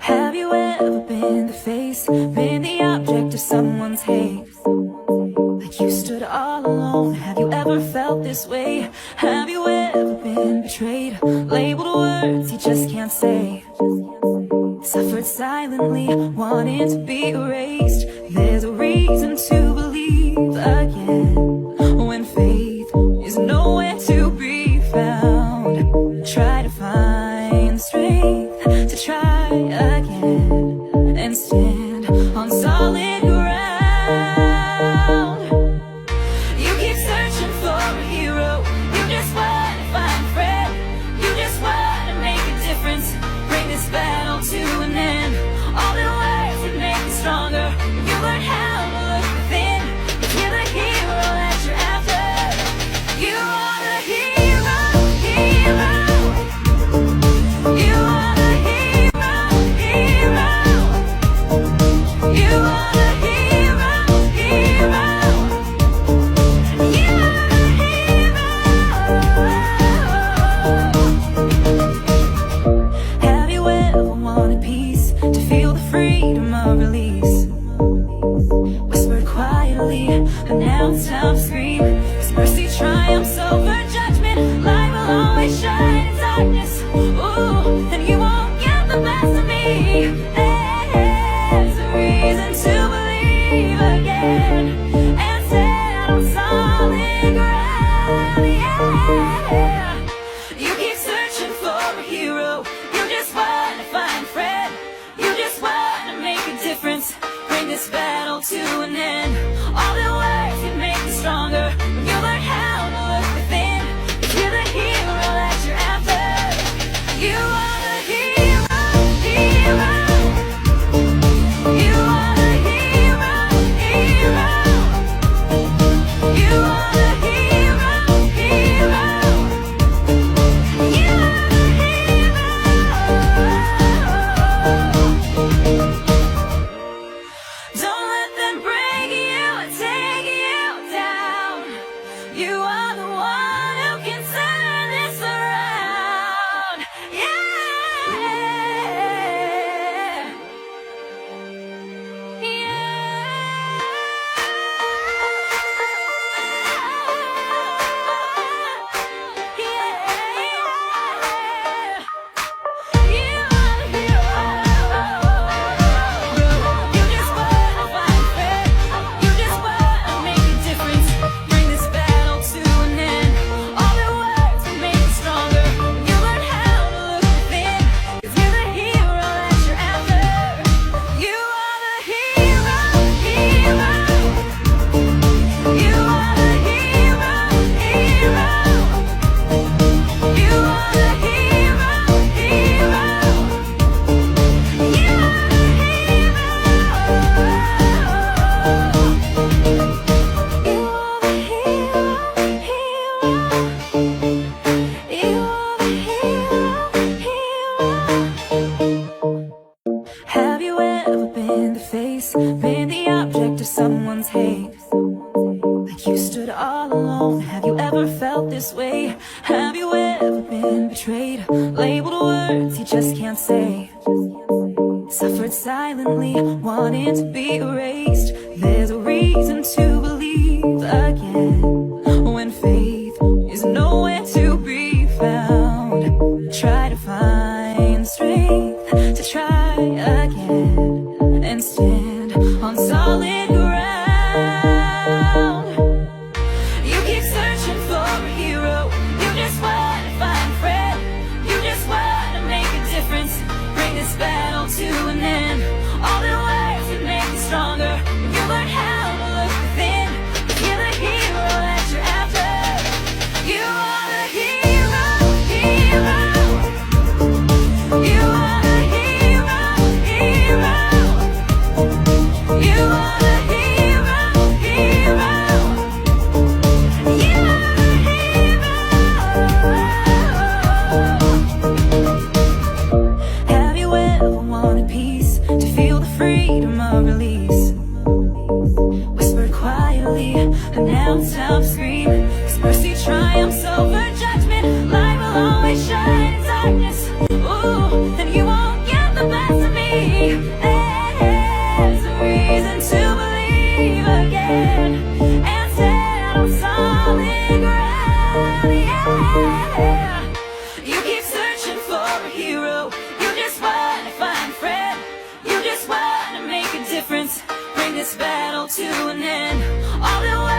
Have you ever been the face, been the object of someone's hate? Like you stood all alone, have you ever felt this way? Have you ever been betrayed, labeled words you just can't say? Suffered silently, wanting to be erased. There's a reason to believe again, when faith is nowhere to be found. Try to find strength to try again and stand on solid ground. You keep searching for a hero, you just want to find a friend, you just want to make a difference, bring this battle to an end. All the words that make you stronger, you learn how to look within. If you're the hero that you're after, you are the hero, hero. You are the hero, hero. You are the hero, hero. You are the hero. Have you ever wanted peace, to feel the freedom of release? Whispered quietly, and now it's time to scream. His mercy triumphs over judgment. Light will always shine in darkness. Ooh, and you won't get the best of me. There's a reason to believe again and stand on solid ground. Yeah. You keep searching for a hero, you just want to find a friend, you just want to make a difference, bring this battle to an end. All the words can make you stronger when you learn how to look within. If you're the hero that you're after, you are the hero, hero. You are the hero, hero. You are the hero, hero. You are the hero. Don't let them break you and take you down. You are the one who can turn this around. Yeah. Have you ever been the face, been the object of someone's hate? Like you stood all alone, have you ever felt this way? Have you ever been betrayed, labeled words you just can't say? Suffered silently, wanting to be erased. There's a reason to believe again, when faith is nowhere to be found. Try to find strength to try again and stand on solid ground. You keep searching for a hero, you just want to find a friend, you just want to make a difference, bring this battle to an end. All the words can make you stronger when you learn how to look within. If you're the hero that you're after, you are the hero, hero. You are the hero, hero. You are the hero, hero. You are the hero. Have you ever wanted peace, to feel the freedom of release? Whispered quietly, and now it's time to scream. His mercy triumphs over judgment. Light will always shine in darkness. Ooh, and you won't get the best battle to an end. All that